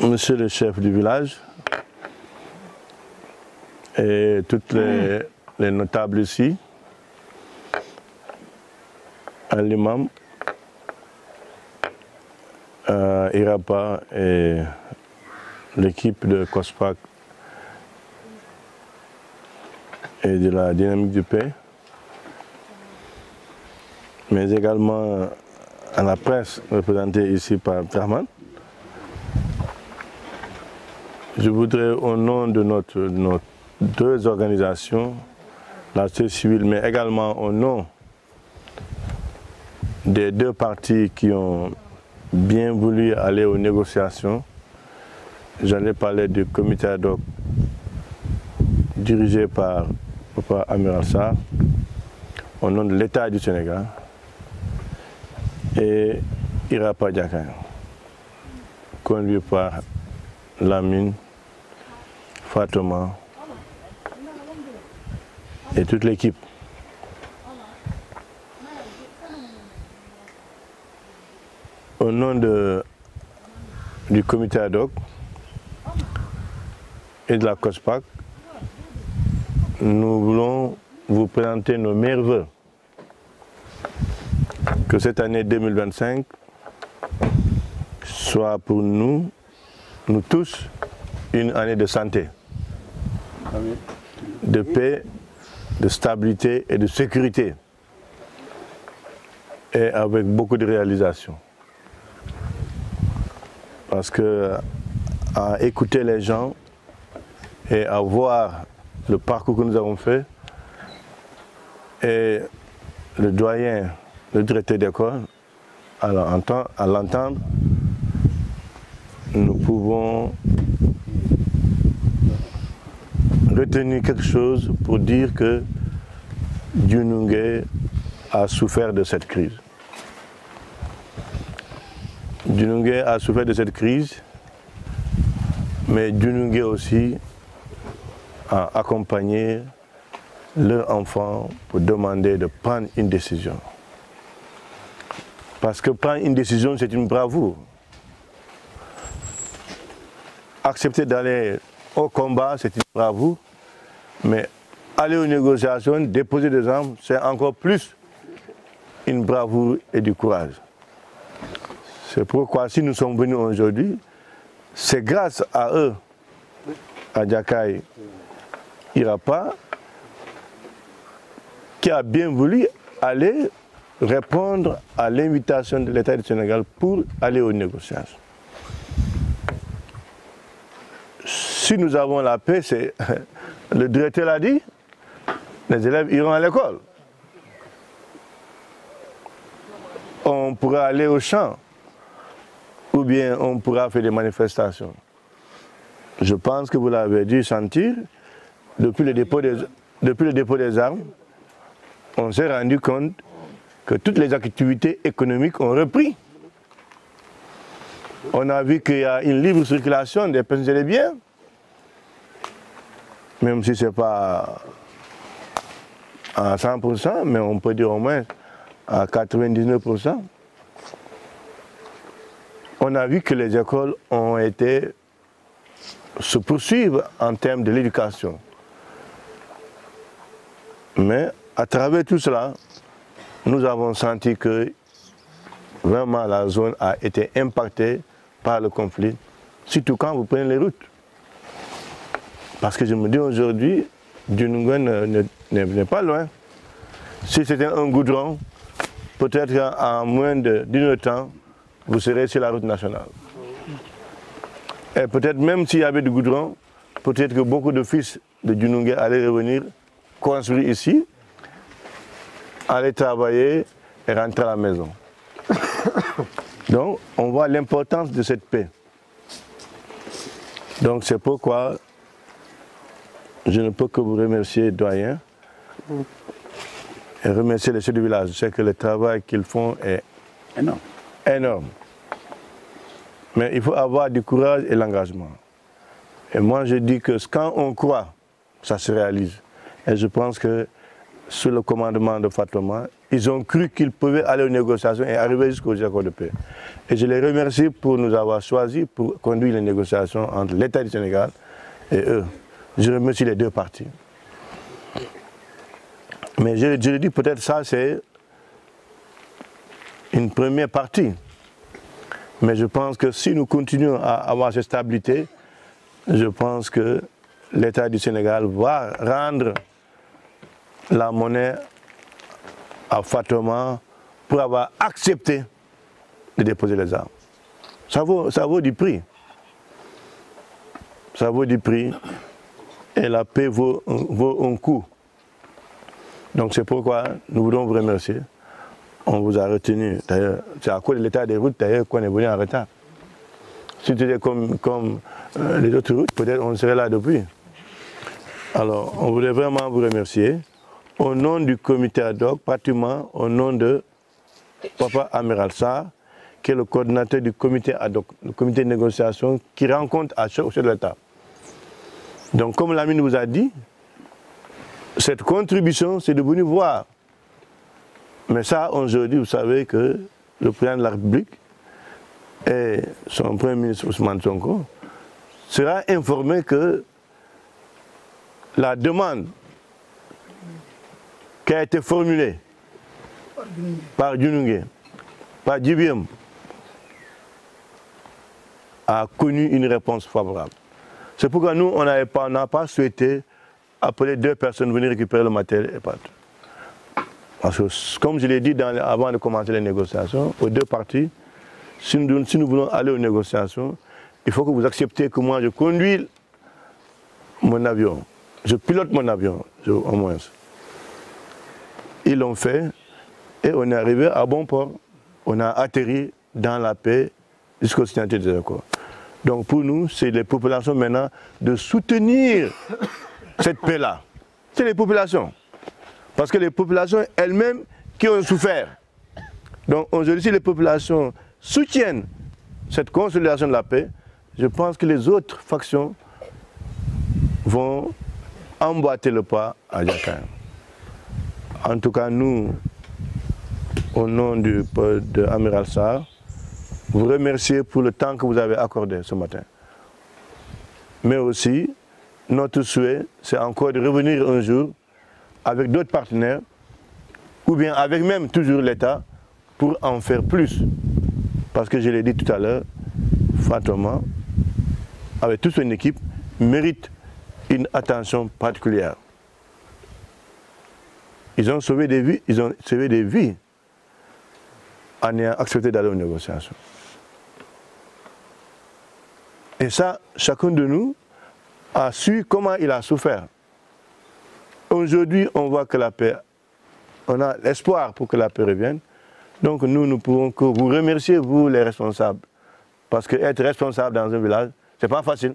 Monsieur le chef du village et toutes les notables ici, à l'imam, Irapa et l'équipe de COSPAC et de la dynamique du paix, mais également à la presse représentée ici par Abdrahman. Je voudrais, au nom de nos deux organisations, la société civile, mais également au nom des deux partis qui ont bien voulu aller aux négociations, j'allais parler du comité ad hoc dirigé par Papa Amiral Sarr, au nom de l'État du Sénégal, et Irapa Diakay, conduit par Lamine, Fatoma et toute l'équipe. Au nom du comité ad hoc et de la COSPAC, nous voulons vous présenter nos meilleurs vœux. Que cette année 2025 soit pour nous tous, une année de santé, de paix, de stabilité et de sécurité, et avec beaucoup de réalisations. Parce que à écouter les gens et à voir le parcours que nous avons fait, et le doyen, le directeur d'école, à l'entendre, nous pouvons retenir quelque chose pour dire que Diounougué a souffert de cette crise. Diounougué a souffert de cette crise, mais Diounougué aussi a accompagné leur enfant pour demander de prendre une décision. Parce que prendre une décision, c'est une bravoure. Accepter d'aller au combat, c'est une bravoure, mais aller aux négociations, déposer des armes, c'est encore plus une bravoure et du courage. C'est pourquoi si nous sommes venus aujourd'hui, c'est grâce à eux, à Diakay Irapa, qui a bien voulu aller répondre à l'invitation de l'État du Sénégal pour aller aux négociations. Si nous avons la paix, c'est le directeur l'a dit, les élèves iront à l'école. On pourra aller au champ, ou bien on pourra faire des manifestations. Je pense que vous l'avez dû sentir, depuis le dépôt des armes, on s'est rendu compte que toutes les activités économiques ont repris. On a vu qu'il y a une libre circulation des personnes et des biens, même si ce n'est pas à 100%, mais on peut dire au moins à 99%. On a vu que les écoles ont été se poursuivre en termes de l'éducation. Mais à travers tout cela, nous avons senti que vraiment la zone a été impactée par le conflit, surtout quand vous prenez les routes. Parce que je me dis aujourd'hui, Diounougué n'est pas loin. Si c'était un goudron, peut-être en moins d'une heure de temps, vous serez sur la route nationale. Et peut-être même s'il y avait du goudron, peut-être que beaucoup de fils de Diounougué allaient revenir construire ici, aller travailler et rentrer à la maison. Donc, on voit l'importance de cette paix. Donc, c'est pourquoi je ne peux que vous remercier, doyen, et remercier les chefs du village. Je sais que le travail qu'ils font est énorme. Mais il faut avoir du courage et l'engagement. Et moi, je dis que quand on croit, ça se réalise. Et je pense que sous le commandement de Fatoma, ils ont cru qu'ils pouvaient aller aux négociations et arriver jusqu'aux accords de paix. Et je les remercie pour nous avoir choisis pour conduire les négociations entre l'État du Sénégal et eux. Je remercie les deux parties. Mais je le dis, peut-être ça c'est une première partie. Mais je pense que si nous continuons à avoir cette stabilité, je pense que l'État du Sénégal va rendre la monnaie à Fatouma pour avoir accepté de déposer les armes. Ça vaut du prix. Ça vaut du prix et la paix vaut un coût. Donc c'est pourquoi nous voulons vous remercier. On vous a retenu. D'ailleurs, c'est à cause de l'état des routes d'ailleurs qu'on est venu en retard. Si c'était comme les autres routes, peut-être on serait là depuis. Alors, on voulait vraiment vous remercier. Au nom du comité ad hoc, particulièrement au nom de Papa Amiral Sarr, qui est le coordinateur du comité ad hoc, le comité de négociation qui rencontre à chaque chef de l'État. Donc, comme Lamine vous a dit, cette contribution, c'est de venir voir. Mais ça, aujourd'hui, vous savez que le président de la République et son premier ministre Ousmane Sonko sera informé que la demande qui a été formulée par Djunungé, par Djibiem, a connu une réponse favorable. C'est pourquoi nous, on n'a pas souhaité appeler deux personnes venir récupérer le matériel et partir. Parce que, comme je l'ai dit avant de commencer les négociations, aux deux parties, si nous voulons aller aux négociations, il faut que vous acceptiez que moi je conduis mon avion. Je pilote mon avion, au moins. Ils l'ont fait et on est arrivé à bon port. On a atterri dans la paix jusqu'au signature des accords. Donc pour nous, c'est les populations maintenant de soutenir cette paix-là. C'est les populations. Parce que les populations elles-mêmes qui ont souffert. Donc aujourd'hui, si les populations soutiennent cette consolidation de la paix, je pense que les autres factions vont emboîter le pas à Diakha. En tout cas, nous, au nom de Amiral Sarr, vous remercier pour le temps que vous avez accordé ce matin. Mais aussi, notre souhait, c'est encore de revenir un jour avec d'autres partenaires, ou bien avec même toujours l'État, pour en faire plus. Parce que je l'ai dit tout à l'heure, Fatouma, avec toute son équipe, mérite une attention particulière. Ils ont sauvé des vies, en ayant accepté d'aller aux négociations. Et ça, chacun de nous a su comment il a souffert. Aujourd'hui, on voit que la paix, on a l'espoir pour que la paix revienne. Donc nous ne pouvons que vous remercier, vous les responsables. Parce que être responsable dans un village, ce n'est pas facile.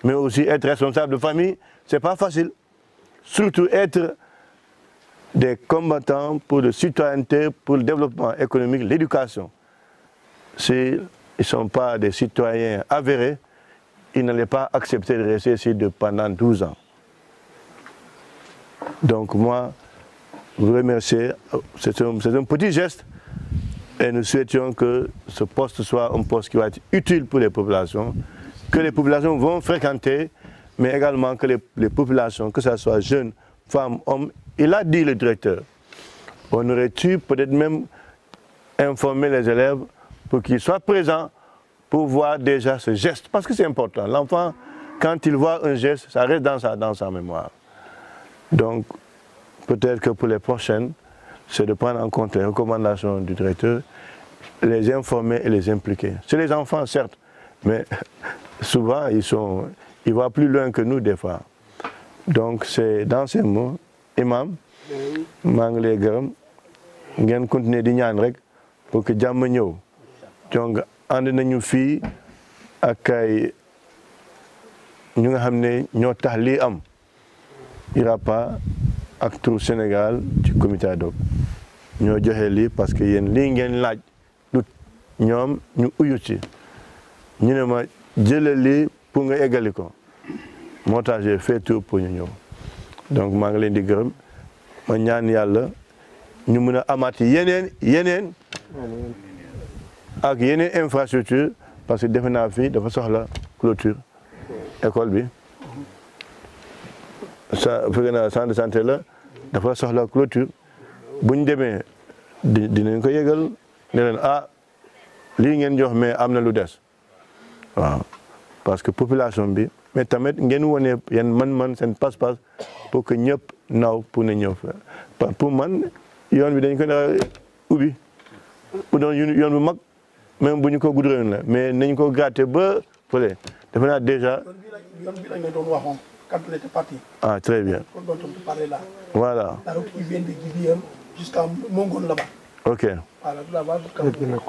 Mais aussi être responsable de famille, ce n'est pas facile. Surtout être des combattants pour la citoyenneté, pour le développement économique, l'éducation. S'ils ne sont pas des citoyens avérés, ils n'allaient pas accepter de rester ici pendant 12 ans. Donc moi, vous remercier, c'est un petit geste et nous souhaitions que ce poste soit un poste qui va être utile pour les populations, que les populations vont fréquenter, mais également que les populations, que ce soit jeunes, femmes, hommes, il a dit le directeur, on aurait dû peut-être même informer les élèves pour qu'ils soient présents pour voir déjà ce geste, parce que c'est important. L'enfant, quand il voit un geste, ça reste dans sa mémoire. Donc, peut-être que pour les prochaines, c'est de prendre en compte les recommandations du directeur, les informer et les impliquer. C'est les enfants, certes, mais souvent, ils voient plus loin que nous des fois. Donc, c'est dans ces mots, Imam, maa ngi lay gërëm ngeen continuer di ñaan rek pour que jàmm ñëw. Donc, ànd nañu fii ak ay ñu nga xam ne ñoo tax lii am. IRAPA ak turu Sénégal ci comité ad hoc ñoo joxe lii parce que yéen lii ngeen laaj du ñoom ñu uyu ci ñu ne ma jëlee lii pour nga eggali ko moo tax j'ai fait tout pour ñu ñëw donc maa ngi leen di gërëm ma ñaan yàlla ñu mën a amaat yeneen ak yeneen infrastructure parce que defe naa fii dafa soxla clôture école bi sa fekk na centre de santé la dafa soxla clôture bu ñu demee dinañ ko yëgal ne leen lii ngeen jox mais am na lu des waaw parce que population bi mais tamit ngeen wone yan man seen passe-passe pour que ñëpp naaw pour na ñëw pour man yoon bi dañ ko nar a ubbi bu doon yoon bu mag même bu ñu ko goudronné la mais nañ ko gàtte ba fële defe naa déjà. yoon bi lañ la doon waxoon quand on était parti. Ah, très bien. Dont on parlait là. Voilà. La route qui vient de Guidiam jusqu'à Mongon là-bas. Ok. Voilà, là-bas jusqu'à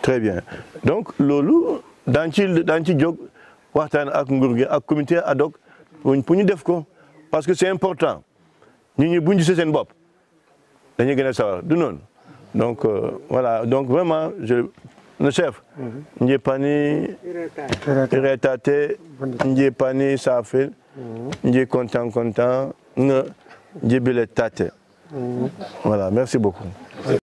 très bien. Donc loolu daan ci jóg waxtaan ak nguur gi ak comité ad hoc pour ñu def ko parce que c'est important ñi bu ñu gisee seen bopp dañuy gën a sawar du noonu donc voilà donc vraiment le chef njepani iretate njepani safel nje content nga njebile tate voilà merci beaucoup.